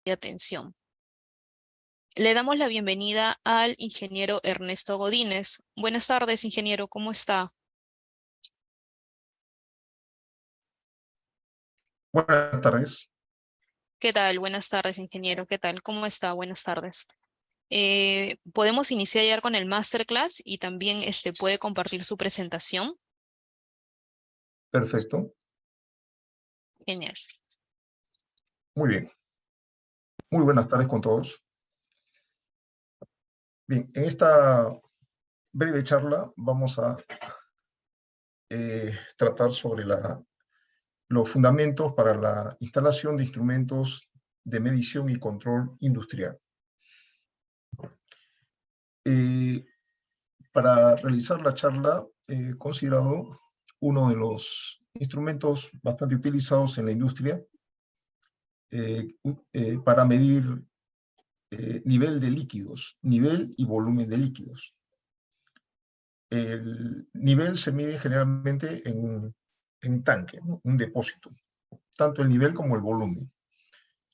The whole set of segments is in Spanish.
de atención. Le damos la bienvenida al ingeniero Ernesto Godínez. Buenas tardes, ingeniero, ¿cómo está? Buenas tardes. ¿Qué tal? Buenas tardes, ingeniero. ¿Qué tal? ¿Cómo está? Buenas tardes. Podemos iniciar ya con el masterclass y también puede compartir su presentación. Perfecto. Genial. Muy bien. Muy buenas tardes con todos. Bien, en esta breve charla vamos a tratar sobre los fundamentos para la instalación de instrumentos de medición y control industrial. Para realizar la charla he considerado uno de los instrumentos bastante utilizados en la industria para medir nivel de líquidos, nivel y volumen de líquidos. El nivel se mide generalmente en un tanque, ¿no? Un depósito, tanto el nivel como el volumen,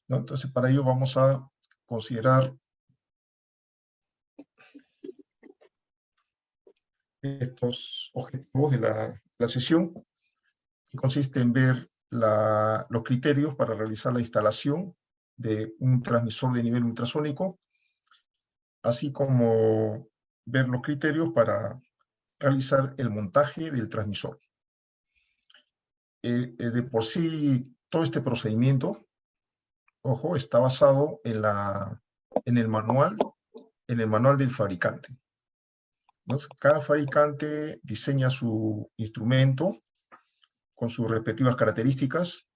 ¿no? Entonces, para ello vamos a considerar estos objetivos de la sesión, que consiste en ver los criterios para realizar la instalación de un transmisor de nivel ultrasónico, así como ver los criterios para realizar el montaje del transmisor. De por sí, todo este procedimiento, ojo, está basado en el manual del fabricante. Entonces, cada fabricante diseña su instrumento con sus respectivas características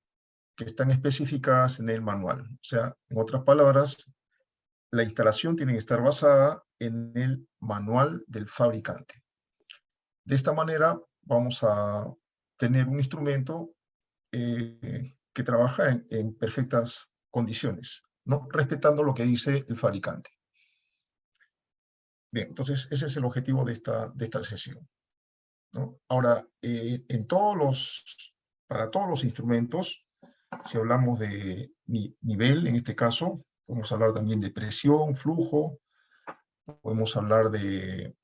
que están especificadas en el manual. O sea, en otras palabras, la instalación tiene que estar basada en el manual del fabricante. De esta manera, vamos a tener un instrumento que trabaja en perfectas condiciones, ¿no? Respetando lo que dice el fabricante. Bien, entonces ese es el objetivo de esta sesión, ¿no? Ahora, para todos los instrumentos, si hablamos de nivel, en este caso, podemos hablar también de presión, flujo, podemos hablar de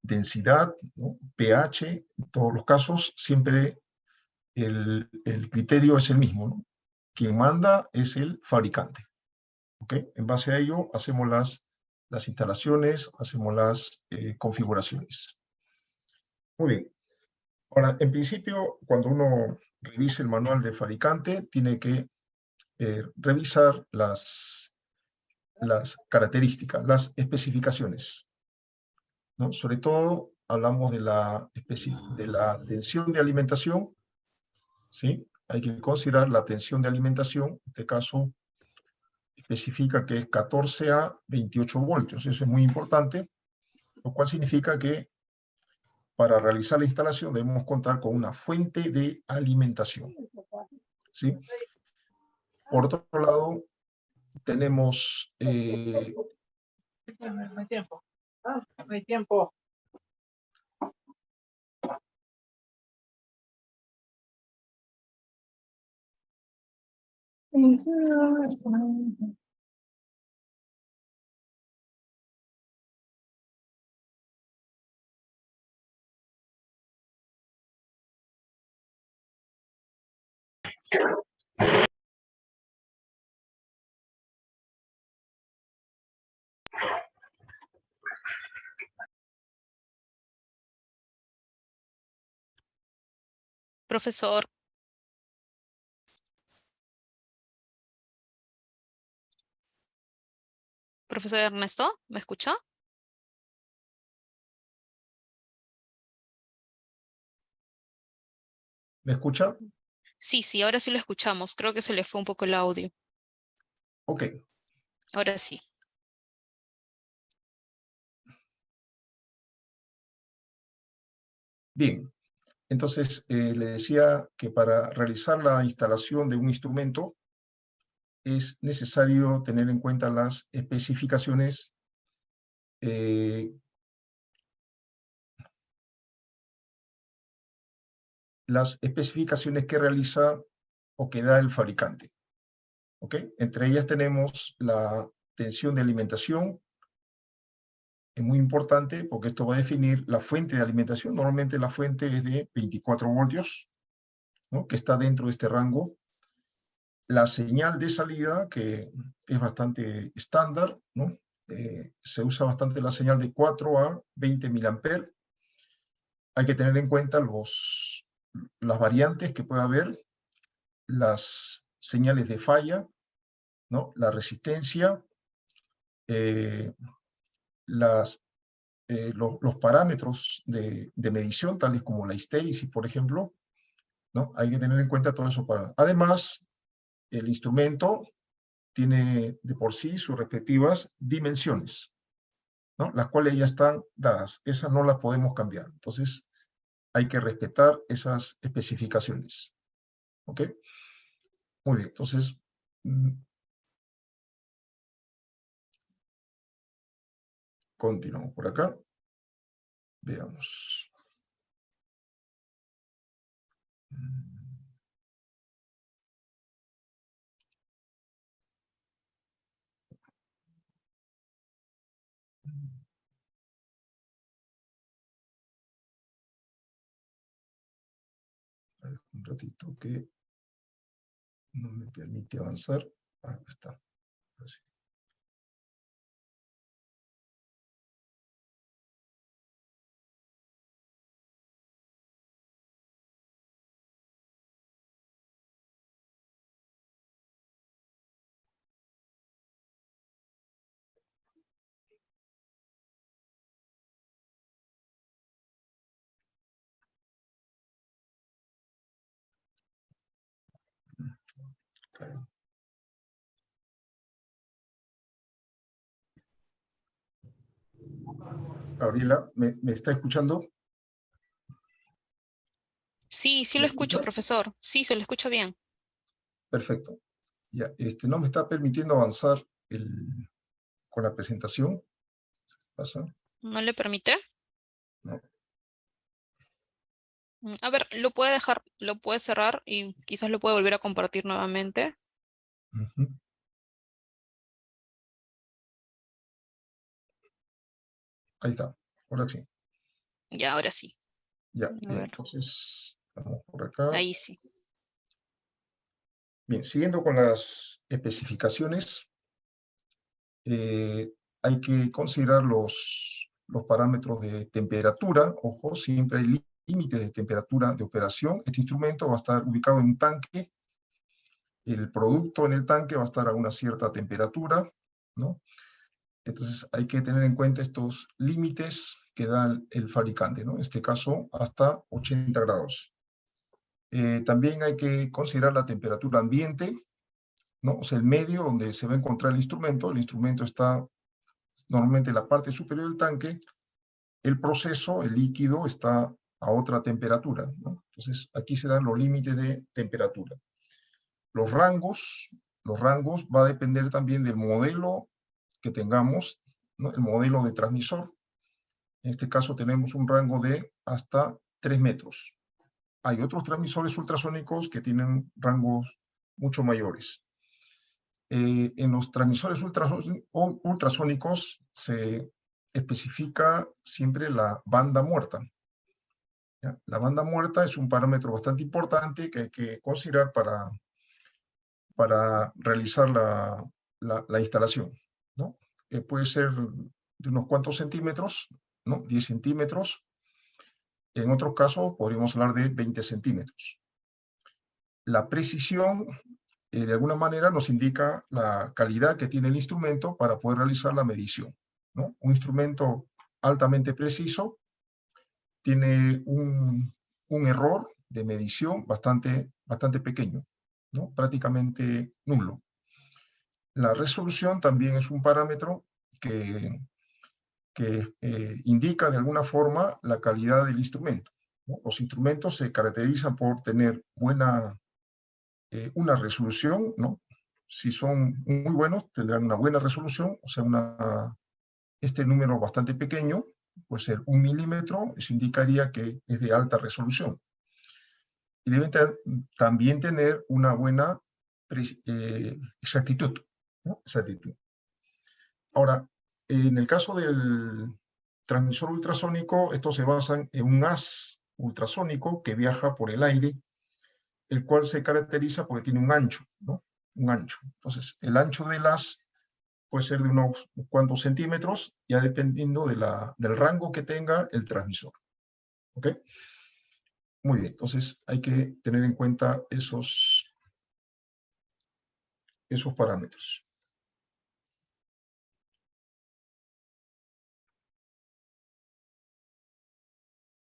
densidad, ¿no? pH, en todos los casos, siempre el criterio es el mismo, ¿no? Quien manda es el fabricante. ¿Okay? En base a ello, hacemos las instalaciones, hacemos las configuraciones. Muy bien. Ahora, en principio, cuando uno revise el manual del fabricante, tiene que revisar las características, las especificaciones, ¿no? Sobre todo, hablamos de la tensión de alimentación, ¿sí? Hay que considerar la tensión de alimentación, en este caso, especifica que es 14 a 28 voltios. Eso es muy importante, lo cual significa que para realizar la instalación debemos contar con una fuente de alimentación, ¿sí? Por otro lado, tenemos... No hay tiempo. No hay tiempo. Profesor, profesor Ernesto, ¿me escucha? ¿Me escucha? Sí, sí, ahora sí lo escuchamos. Creo que se le fue un poco el audio. Ok. Ahora sí. Bien. Entonces, le decía que para realizar la instalación de un instrumento es necesario tener en cuenta las especificaciones que realiza o que da el fabricante. ¿ok? Entre ellas tenemos la tensión de alimentación. Es muy importante porque esto va a definir la fuente de alimentación. Normalmente la fuente es de 24 voltios, ¿no? Que está dentro de este rango. La señal de salida, que es bastante estándar, ¿no? Se usa bastante la señal de 4 a 20 miliamperes. Hay que tener en cuenta las variantes que puede haber, las señales de falla, ¿no? La resistencia, los parámetros de medición, tales como la histéresis, por ejemplo, ¿no? Hay que tener en cuenta todo eso. Además, el instrumento tiene de por sí sus respectivas dimensiones, ¿no? Las cuales ya están dadas. Esas no las podemos cambiar. Entonces, hay que respetar esas especificaciones. ¿Ok? Muy bien. Entonces, continuamos por acá. Veamos. Un ratito que no me permite avanzar. Acá está. Así. Gabriela, ¿me está escuchando? Sí, sí ¿Me lo escucho, escucha? profesor. Sí, se lo escucho bien. Perfecto. Ya, no me está permitiendo avanzar con la presentación. ¿Qué pasa? ¿No le permite? No. A ver, lo puede dejar, lo puede cerrar y quizás lo puede volver a compartir nuevamente. Ujú. Ahí está. Ahora sí. Ya, ahora sí. Ya, A bien. ver, Entonces, vamos por acá. ahí sí. Bien, siguiendo con las especificaciones, hay que considerar los parámetros de temperatura. Ojo, siempre hay límites de temperatura de operación. Este instrumento va a estar ubicado en un tanque. El producto en el tanque va a estar a una cierta temperatura, ¿no? Entonces hay que tener en cuenta estos límites que da el fabricante, ¿no? En este caso, hasta 80 grados. También hay que considerar la temperatura ambiente, ¿no? O sea, el medio donde se va a encontrar el instrumento. El instrumento está normalmente en la parte superior del tanque. El proceso, el líquido, está a otra temperatura, ¿no? Entonces, aquí se dan los límites de temperatura. Los rangos va a depender también del modelo que tengamos, ¿no? El modelo de transmisor. En este caso tenemos un rango de hasta 3 metros. Hay otros transmisores ultrasónicos que tienen rangos mucho mayores. En los transmisores ultrasónicos se especifica siempre la banda muerta. ¿Ya? La banda muerta es un parámetro bastante importante que hay que considerar para realizar la instalación, ¿no? Puede ser de unos cuantos centímetros, ¿no? 10 centímetros. En otros casos podríamos hablar de 20 centímetros. La precisión, de alguna manera, nos indica la calidad que tiene el instrumento para poder realizar la medición, ¿no? Un instrumento altamente preciso tiene un error de medición bastante pequeño, ¿no? Prácticamente nulo. La resolución también es un parámetro que indica de alguna forma la calidad del instrumento, ¿no? Los instrumentos se caracterizan por tener una resolución, ¿no? Si son muy buenos, tendrán una buena resolución, o sea, este número bastante pequeño, puede ser 1 milímetro, eso indicaría que es de alta resolución. Y deben también tener una buena exactitud, ¿no? Exactitud. Ahora, en el caso del transmisor ultrasónico, estos se basan en un haz ultrasónico que viaja por el aire, el cual se caracteriza porque tiene un ancho, ¿no? Un ancho. Entonces, el ancho del haz puede ser de unos cuantos centímetros, ya dependiendo del rango que tenga el transmisor. ¿Ok? Muy bien, entonces hay que tener en cuenta esos parámetros.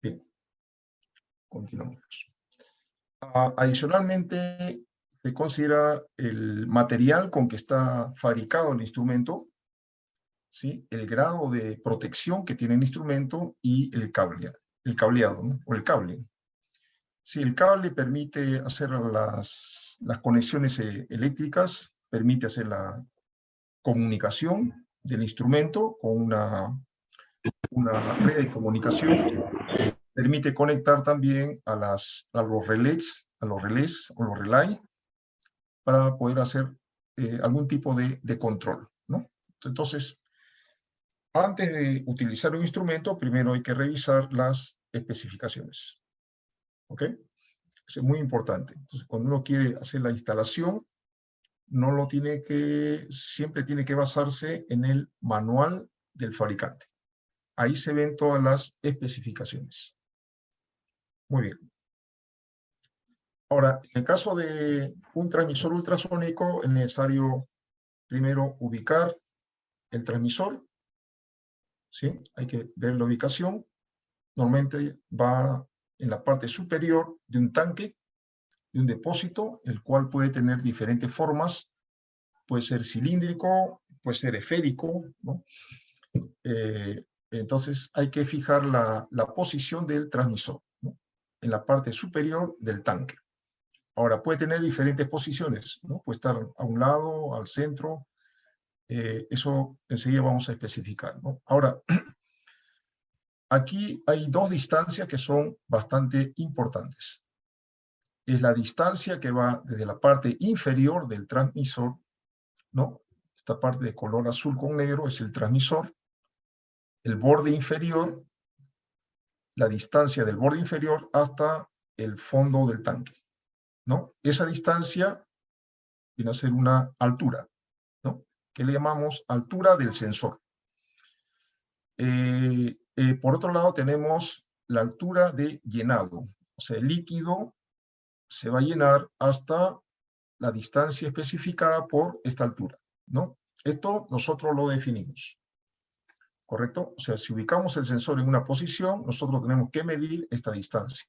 Bien, continuamos. Adicionalmente, se considera el material con que está fabricado el instrumento, ¿sí? El grado de protección que tiene el instrumento y el cableado, ¿no? O el cable. Si el cable permite hacer las conexiones eléctricas, permite hacer la comunicación del instrumento con una red de comunicación, permite conectar también a los relés o los relay para poder hacer algún tipo de control, ¿no? Entonces, antes de utilizar un instrumento, primero hay que revisar las especificaciones. ¿Ok? Eso es muy importante. Entonces, cuando uno quiere hacer la instalación, siempre tiene que basarse en el manual del fabricante. Ahí se ven todas las especificaciones. Muy bien. Ahora, en el caso de un transmisor ultrasónico, es necesario primero ubicar el transmisor, ¿sí? Hay que ver la ubicación. Normalmente va en la parte superior de un tanque, de un depósito, el cual puede tener diferentes formas. Puede ser cilíndrico, puede ser esférico, ¿no? Entonces hay que fijar la posición del transmisor, ¿no? En la parte superior del tanque. Ahora, puede tener diferentes posiciones, ¿no? Puede estar a un lado, al centro. Eso enseguida vamos a especificar, ¿no? Ahora, aquí hay dos distancias que son bastante importantes. Es la distancia que va desde la parte inferior del transmisor, ¿no? Esta parte de color azul con negro es el transmisor. El borde inferior, la distancia del borde inferior hasta el fondo del tanque, ¿no? Esa distancia viene a ser una altura, ¿no? Que le llamamos altura del sensor. Por otro lado tenemos la altura de llenado, o sea, el líquido se va a llenar hasta la distancia especificada por esta altura, ¿no? Esto nosotros lo definimos, ¿correcto? O sea, si ubicamos el sensor en una posición, nosotros tenemos que medir esta distancia.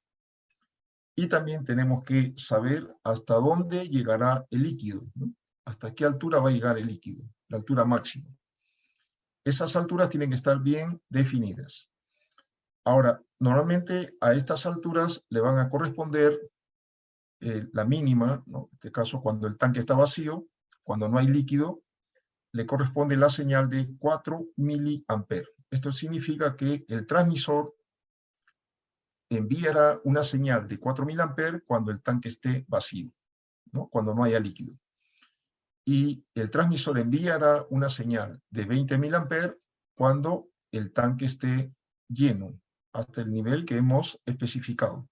Y también tenemos que saber hasta dónde llegará el líquido, ¿no? Hasta qué altura va a llegar el líquido, la altura máxima. Esas alturas tienen que estar bien definidas. Ahora, normalmente a estas alturas le van a corresponder la mínima, ¿no? En este caso cuando el tanque está vacío, cuando no hay líquido, le corresponde la señal de 4 miliamperes. Esto significa que el transmisor enviará una señal de 4 miliamperes cuando el tanque esté vacío, ¿no? Cuando no haya líquido. Y el transmisor enviará una señal de 20 miliamperes cuando el tanque esté lleno, hasta el nivel que hemos especificado.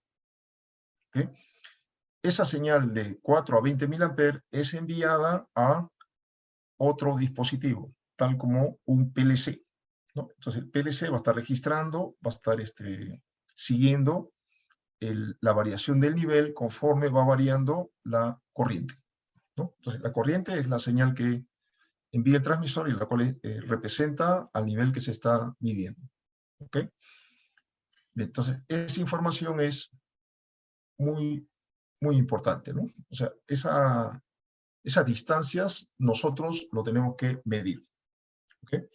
¿Okay? Esa señal de 4 a 20 miliamperes es enviada a otro dispositivo, tal como un PLC, ¿no? Entonces el PLC va a estar registrando, va a estar siguiendo la variación del nivel conforme va variando la corriente, ¿no? Entonces la corriente es la señal que envía el transmisor y la cual representa al nivel que se está midiendo. ¿Ok? Entonces esa información es muy, muy importante, ¿no? O sea, esas distancias nosotros lo tenemos que medir. ¿Ok?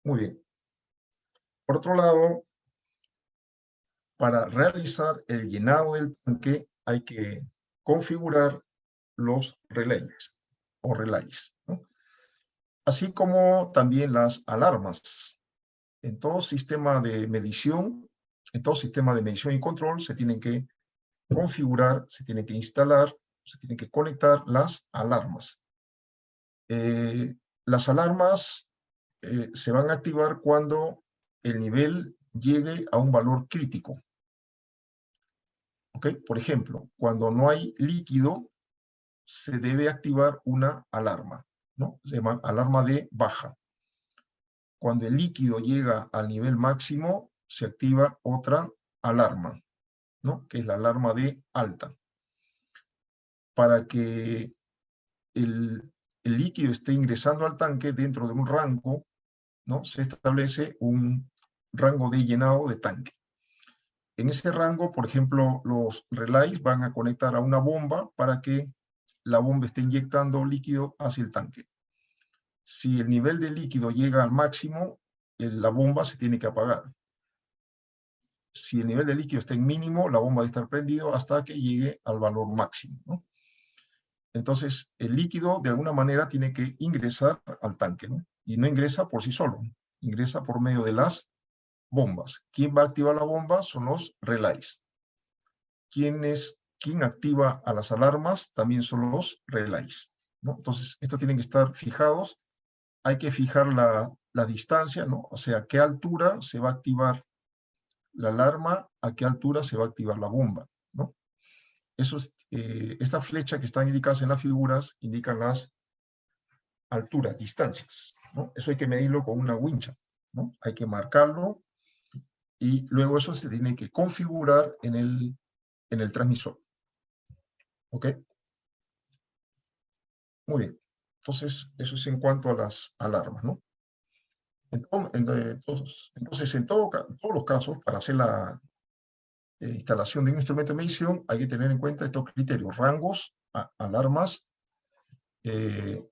Muy bien. Por otro lado, para realizar el llenado del tanque hay que configurar los relays o relays, ¿no? Así como también las alarmas. En todo sistema de medición, y control se tienen que configurar, se tienen que instalar, Se tienen que conectar las alarmas. Las alarmas se van a activar cuando el nivel llegue a un valor crítico. ¿Ok? Por ejemplo, cuando no hay líquido, se debe activar una alarma, ¿no? Se llama alarma de baja. Cuando el líquido llega al nivel máximo, se activa otra alarma, ¿no? Que es la alarma de alta. Para que el líquido esté ingresando al tanque dentro de un rango, ¿no? Se establece un rango de llenado de tanque. En ese rango, por ejemplo, los relays van a conectar a una bomba para que la bomba esté inyectando líquido hacia el tanque. Si el nivel de líquido llega al máximo, la bomba se tiene que apagar. Si el nivel de líquido está en mínimo, la bomba debe estar prendida hasta que llegue al valor máximo, ¿no? Entonces, el líquido de alguna manera tiene que ingresar al tanque, ¿no? Y no ingresa por sí solo, ingresa por medio de las bombas. ¿Quién va a activar la bomba? Son los relays. ¿Quién activa a las alarmas? También son los relays, ¿no? Entonces, estos tienen que estar fijados. Hay que fijar la distancia, ¿no? O sea, a qué altura se va a activar la alarma, a qué altura se va a activar la bomba, ¿no? Esta flecha que están indicadas en las figuras indican las alturas, distancias, ¿no? Eso hay que medirlo con una wincha, ¿no? Hay que marcarlo y luego eso se tiene que configurar en el transmisor. ¿Ok? Muy bien. Entonces, eso es en cuanto a las alarmas, ¿no? Entonces, en todos los casos, para hacer la instalación de un instrumento de medición, hay que tener en cuenta estos criterios: rangos, alarmas,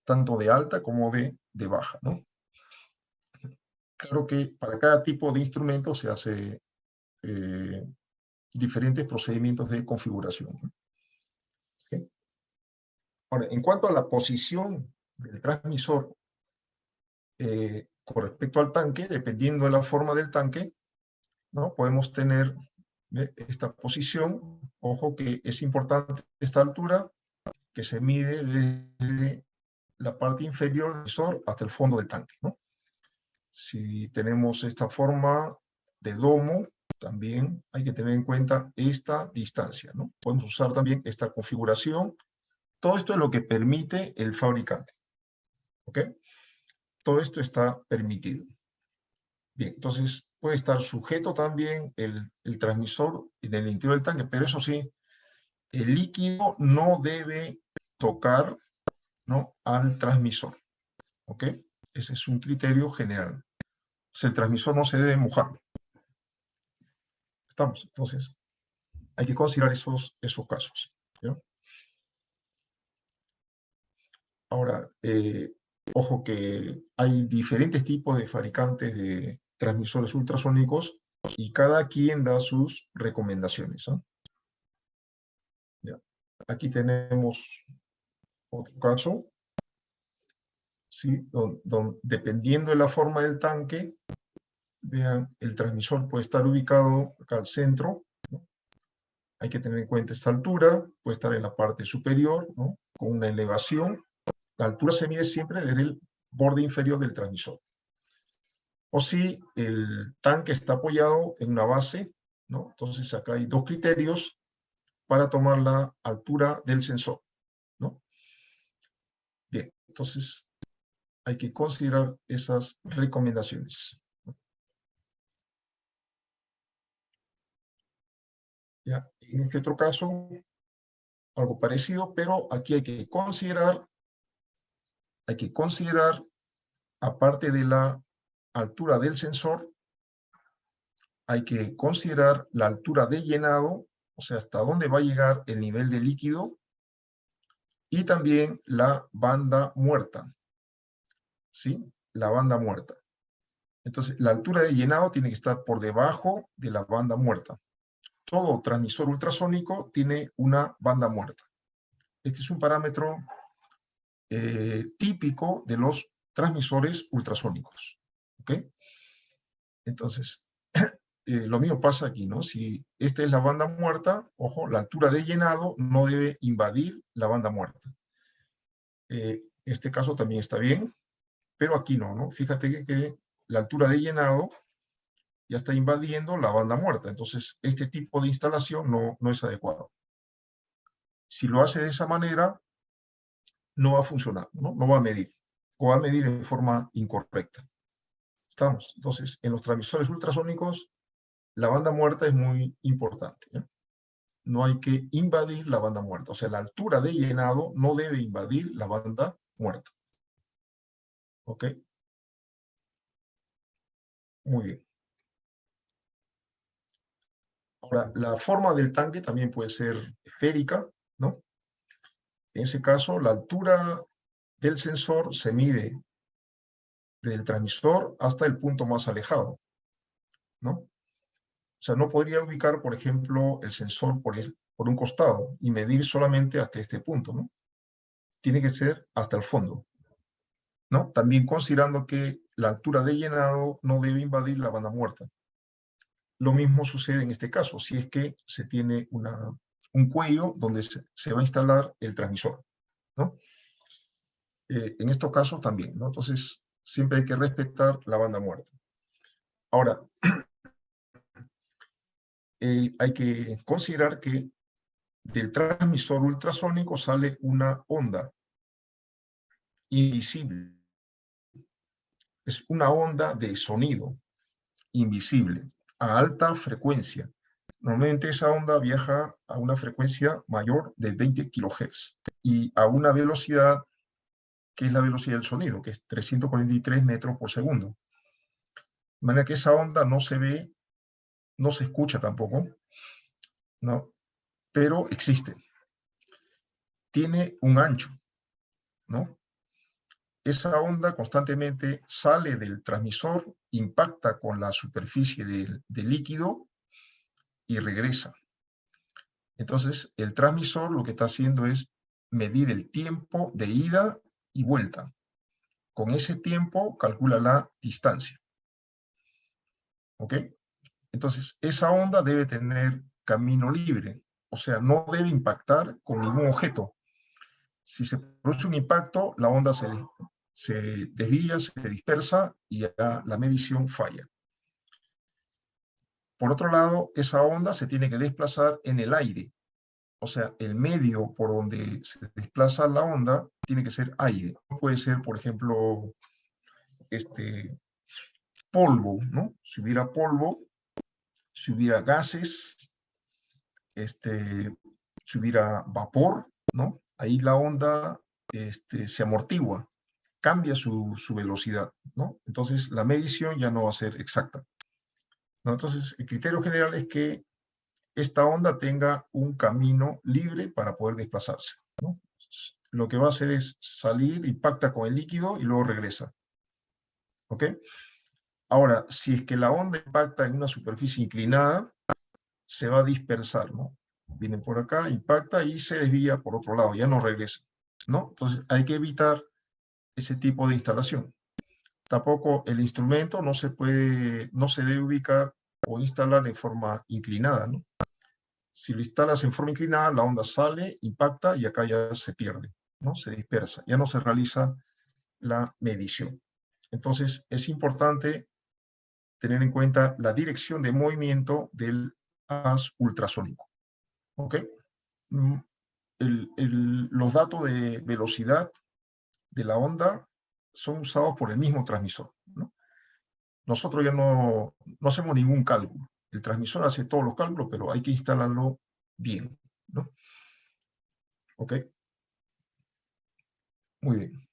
tanto de alta como de baja, ¿no? Claro que para cada tipo de instrumento se hace diferentes procedimientos de configuración, ¿no? ¿Okay? Ahora, en cuanto a la posición del transmisor con respecto al tanque, dependiendo de la forma del tanque, ¿no? Podemos tener esta posición. Ojo que es importante esta altura, que se mide desde la parte inferior del transmisor hasta el fondo del tanque, ¿no? Si tenemos esta forma de domo, también hay que tener en cuenta esta distancia, ¿no? Podemos usar también esta configuración. Todo esto es lo que permite el fabricante, ¿ok? Todo esto está permitido. Bien, entonces puede estar sujeto también el transmisor en el interior del tanque, pero eso sí, el líquido no debe tocar, ¿no?, al transmisor, ¿ok? Ese es un criterio general. O sea, el transmisor no se debe mojar. ¿Estamos? Entonces, hay que considerar esos casos, ¿ya? Ahora, ojo que hay diferentes tipos de fabricantes de transmisores ultrasónicos y cada quien da sus recomendaciones, ¿eh? ¿Ya? Aquí tenemos otro caso, ¿sí? Dependiendo de la forma del tanque, vean, el transmisor puede estar ubicado acá al centro, ¿no? Hay que tener en cuenta esta altura, puede estar en la parte superior, ¿no?, con una elevación. La altura se mide siempre desde el borde inferior del transmisor. O si el tanque está apoyado en una base, ¿no? Entonces acá hay dos criterios para tomar la altura del sensor, ¿no? Bien, entonces hay que considerar esas recomendaciones. ¿Ya? En este otro caso, algo parecido, pero aquí hay que considerar, aparte de la altura del sensor, hay que considerar la altura de llenado, o sea, hasta dónde va a llegar el nivel de líquido, y también la banda muerta, ¿sí? La banda muerta. Entonces, la altura de llenado tiene que estar por debajo de la banda muerta. Todo transmisor ultrasónico tiene una banda muerta. Este es un parámetro típico de los transmisores ultrasónicos, ¿ok? Entonces, lo mismo pasa aquí, ¿no? Si esta es la banda muerta, ojo, la altura de llenado no debe invadir la banda muerta. En este caso también está bien, pero aquí no, ¿no? Fíjate que la altura de llenado ya está invadiendo la banda muerta. Entonces, este tipo de instalación no es adecuado. Si lo hace de esa manera, no va a funcionar, ¿no? No va a medir, o va a medir en forma incorrecta. ¿Estamos? Entonces, en los transmisores ultrasónicos, la banda muerta es muy importante, ¿eh? No hay que invadir la banda muerta. O sea, la altura de llenado no debe invadir la banda muerta. ¿Ok? Muy bien. Ahora, la forma del tanque también puede ser esférica, ¿no? En ese caso, la altura del sensor se mide desde el transmisor hasta el punto más alejado, ¿no? O sea, no podría ubicar, por ejemplo, el sensor por un costado y medir solamente hasta este punto, ¿no? Tiene que ser hasta el fondo, ¿no? También considerando que la altura de llenado no debe invadir la banda muerta. Lo mismo sucede en este caso, si es que se tiene un cuello donde se va a instalar el transmisor, ¿no? En estos casos también, ¿no? Entonces, siempre hay que respetar la banda muerta. Ahora, hay que considerar que del transmisor ultrasónico sale una onda invisible. Es una onda de sonido invisible a alta frecuencia. Normalmente esa onda viaja a una frecuencia mayor de 20 kHz y a una velocidad que es la velocidad del sonido, que es 343 metros por segundo. De manera que esa onda no se ve, no se escucha tampoco, ¿no? Pero existe. Tiene un ancho, ¿no? Esa onda constantemente sale del transmisor, impacta con la superficie del líquido y regresa. Entonces, el transmisor lo que está haciendo es medir el tiempo de ida y vuelta. Con ese tiempo calcula la distancia. ¿Ok? Entonces, esa onda debe tener camino libre, o sea, no debe impactar con ningún objeto. Si se produce un impacto, la onda se desvía, se dispersa y ya la medición falla. Por otro lado, esa onda se tiene que desplazar en el aire. O sea, el medio por donde se desplaza la onda tiene que ser aire. Puede ser, por ejemplo, polvo, ¿no? Si hubiera polvo, si hubiera gases, si hubiera vapor, ¿no? Ahí la onda se amortigua, cambia su velocidad, ¿no? Entonces la medición ya no va a ser exacta, ¿no? Entonces el criterio general es que esta onda tenga un camino libre para poder desplazarse, ¿no? Lo que va a hacer es salir, impacta con el líquido y luego regresa, ¿ok? Ahora, si es que la onda impacta en una superficie inclinada, se va a dispersar, ¿no? Viene por acá, impacta y se desvía por otro lado, ya no regresa, ¿no? Entonces hay que evitar ese tipo de instalación. Tampoco el instrumento no se debe ubicar o instalar en forma inclinada, ¿no? Si lo instalas en forma inclinada, la onda sale, impacta y acá ya se pierde, ¿no? Se dispersa, ya no se realiza la medición. Entonces es importante tener en cuenta la dirección de movimiento del haz ultrasónico, ¿ok? Los datos de velocidad de la onda son usados por el mismo transmisor, ¿no? Nosotros ya no hacemos ningún cálculo. El transmisor hace todos los cálculos, pero hay que instalarlo bien, ¿no? ¿Ok? Muy bien.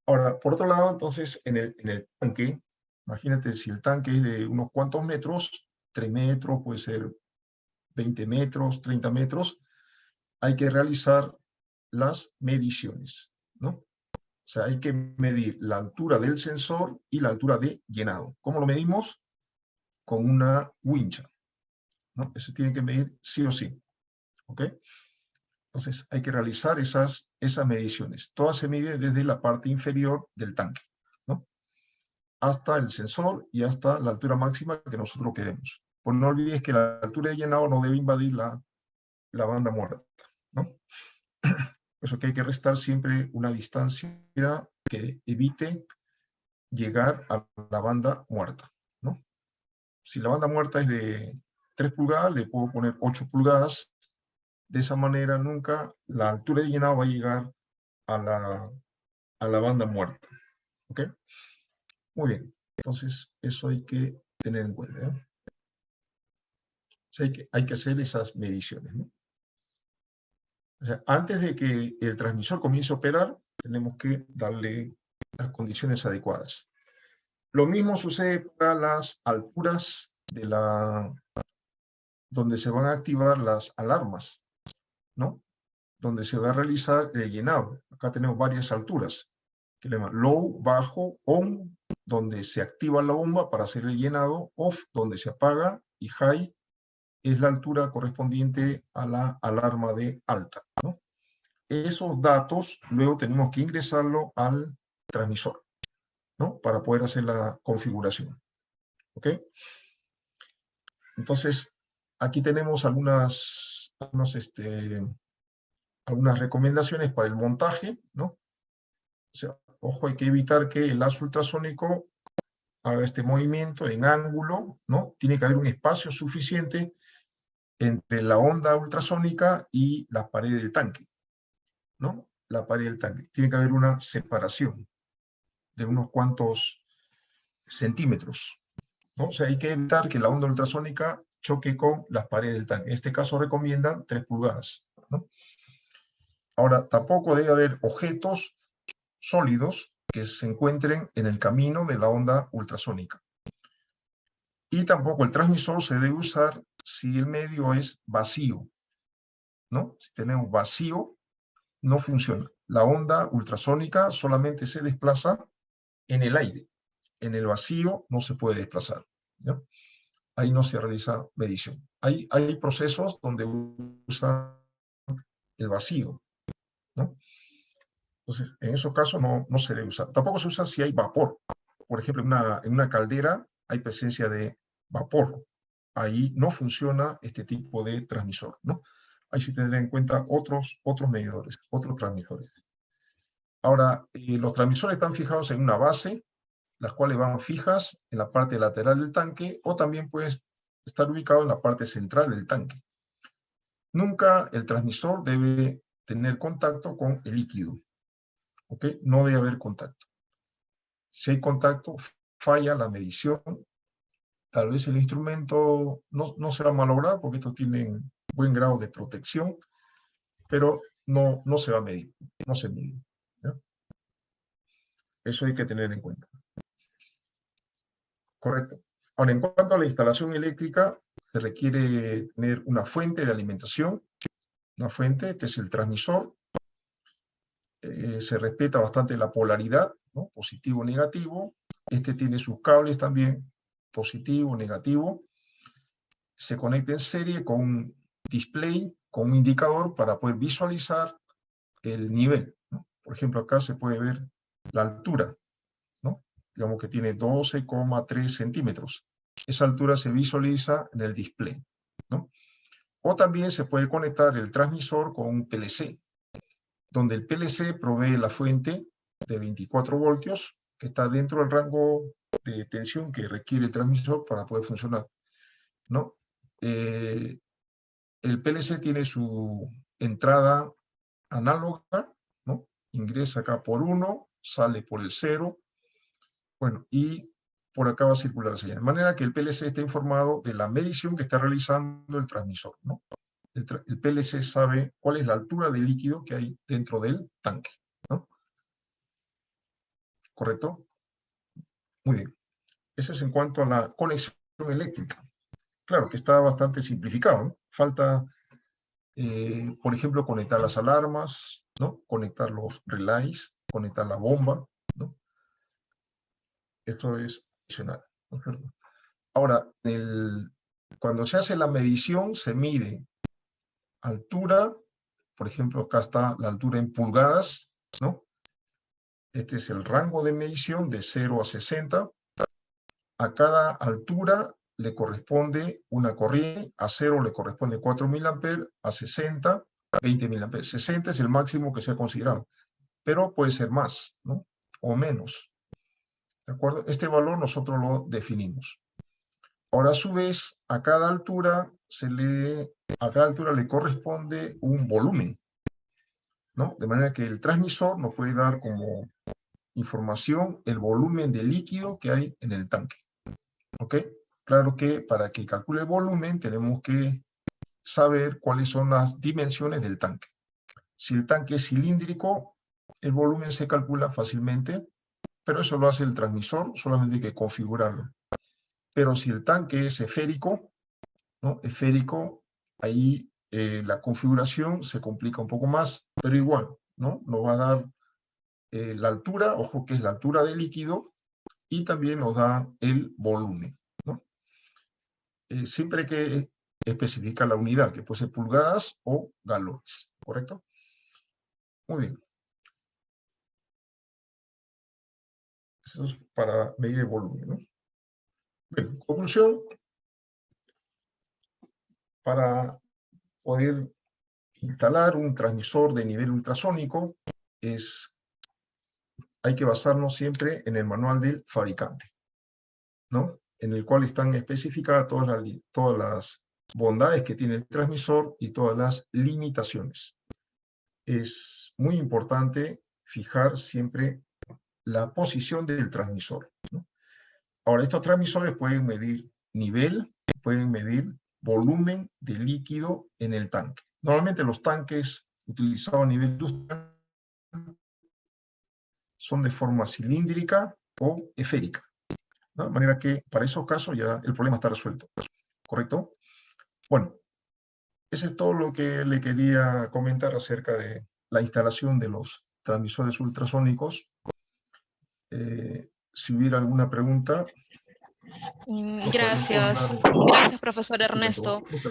Ahora, por otro lado, entonces, en el tanque, imagínate si el tanque es de unos cuantos metros, 3 metros, puede ser 20 metros, 30 metros, hay que realizar las mediciones, ¿no? O sea, hay que medir la altura del sensor y la altura de llenado. ¿Cómo lo medimos? Con una wincha, ¿no? Eso tiene que medir sí o sí, ¿ok? Entonces hay que realizar esas mediciones. Todas se miden desde la parte inferior del tanque, ¿no? hasta el sensor y hasta la altura máxima que nosotros queremos. Pues no olvides que la altura de llenado no debe invadir la banda muerta, ¿no? Por eso que hay que restar siempre una distancia que evite llegar a la banda muerta, ¿no? Si la banda muerta es de 3 pulgadas, le puedo poner 8 pulgadas. De esa manera nunca la altura de llenado va a llegar a la banda muerta, ¿ok? Muy bien, entonces eso hay que tener en cuenta, ¿eh? O sea, hay que hacer esas mediciones, ¿no? O sea, antes de que el transmisor comience a operar, tenemos que darle las condiciones adecuadas. Lo mismo sucede para las alturas donde se van a activar las alarmas, ¿no? Donde se va a realizar el llenado. Acá tenemos varias alturas, que le llaman low, bajo, on, donde se activa la bomba para hacer el llenado, off, donde se apaga, y high es la altura correspondiente a la alarma de alta, ¿no? Esos datos luego tenemos que ingresarlo al transmisor, ¿no? Para poder hacer la configuración, ¿ok? Entonces, aquí tenemos algunas recomendaciones para el montaje, ¿no? O sea, ojo, hay que evitar que el lazo ultrasónico haga este movimiento en ángulo, ¿no? Tiene que haber un espacio suficiente entre la onda ultrasónica y la pared del tanque, ¿no? La pared del tanque. Tiene que haber una separación de unos cuantos centímetros, ¿no? O sea, hay que evitar que la onda ultrasónica choque con las paredes del tanque. En este caso recomiendan 3 pulgadas, ¿no? Ahora, tampoco debe haber objetos sólidos que se encuentren en el camino de la onda ultrasónica. Y tampoco el transmisor se debe usar si el medio es vacío, ¿no? Si tenemos vacío, no funciona. La onda ultrasónica solamente se desplaza en el aire. En el vacío no se puede desplazar, ¿no? Ahí no se realiza medición. Hay procesos donde usa el vacío, ¿no? Entonces, en esos casos no se debe usar. Tampoco se usa si hay vapor. Por ejemplo, en una caldera hay presencia de vapor. Ahí no funciona este tipo de transmisor, ¿no? Ahí sí tendrá en cuenta otros medidores, otros transmisores. Ahora, los transmisores están fijados en una base, las cuales van fijas en la parte lateral del tanque, o también puede estar ubicado en la parte central del tanque. Nunca el transmisor debe tener contacto con el líquido, ¿ok? No debe haber contacto. Si hay contacto, falla la medición. Tal vez el instrumento no se va a malograr porque estos tienen buen grado de protección, pero no se va a medir, no se mide, ¿no? Eso hay que tener en cuenta. Correcto. Ahora, en cuanto a la instalación eléctrica, se requiere tener una fuente de alimentación, una fuente, este es el transmisor. Se respeta bastante la polaridad, ¿no? Positivo, negativo. Este tiene sus cables también, positivo, negativo. Se conecta en serie con un display, con un indicador para poder visualizar el nivel, ¿no? Por ejemplo, acá se puede ver la altura, ¿no? Digamos que tiene 12,3 centímetros. Esa altura se visualiza en el display, ¿no? O también se puede conectar el transmisor con un PLC, donde el PLC provee la fuente de 24 voltios, que está dentro del rango de tensión que requiere el transmisor para poder funcionar, ¿no? El PLC tiene su entrada análoga, ¿no? Ingresa acá por 1, sale por el 0, bueno, y por acá va a circular la señal. De manera que el PLC está informado de la medición que está realizando el transmisor, ¿no? El PLC sabe cuál es la altura de líquido que hay dentro del tanque, ¿no? ¿Correcto? Muy bien. Eso es en cuanto a la conexión eléctrica. Claro que está bastante simplificado, ¿no? Falta, por ejemplo, conectar las alarmas, ¿no? Conectar los relays, conectar la bomba, ¿no? Esto es adicional, ¿no es cierto? Ahora, cuando se hace la medición, se mide altura, por ejemplo, acá está la altura en pulgadas, ¿no? Este es el rango de medición de 0 a 60, a cada altura le corresponde una corriente, a 0 le corresponde 4.000 amperes, a 60, 20.000 amperes. 60 es el máximo que se ha considerado, pero puede ser más, ¿no? O menos. ¿De acuerdo? Este valor nosotros lo definimos. Ahora, a su vez, a cada altura le corresponde un volumen, ¿no? De manera que el transmisor nos puede dar como información el volumen de líquido que hay en el tanque. ¿Ok? Claro que para que calcule el volumen tenemos que saber cuáles son las dimensiones del tanque. Si el tanque es cilíndrico, el volumen se calcula fácilmente, pero eso lo hace el transmisor, solamente hay que configurarlo. Pero si el tanque es esférico, ¿no? Esférico, ahí la configuración se complica un poco más, pero igual, ¿no? Nos va a dar la altura, ojo que es la altura del líquido, y también nos da el volumen, ¿no? Siempre hay que especificar la unidad, que puede ser pulgadas o galones, ¿correcto? Muy bien. Eso es para medir el volumen, ¿no? Bien, conclusión. Para poder instalar un transmisor de nivel ultrasónico, hay que basarnos siempre en el manual del fabricante, ¿no? En el cual están especificadas todas las bondades que tiene el transmisor y todas las limitaciones. Es muy importante fijar siempre la posición del transmisor, ¿no? Ahora, estos transmisores pueden medir nivel, pueden medir volumen de líquido en el tanque. Normalmente los tanques utilizados a nivel industrial son de forma cilíndrica o esférica, ¿no? De manera que para esos casos ya el problema está resuelto, ¿correcto? Bueno, eso es todo lo que le quería comentar acerca de la instalación de los transmisores ultrasónicos. Si hubiera alguna pregunta, nos podemos Gracias, coordinar. gracias, profesor Ernesto. Muchas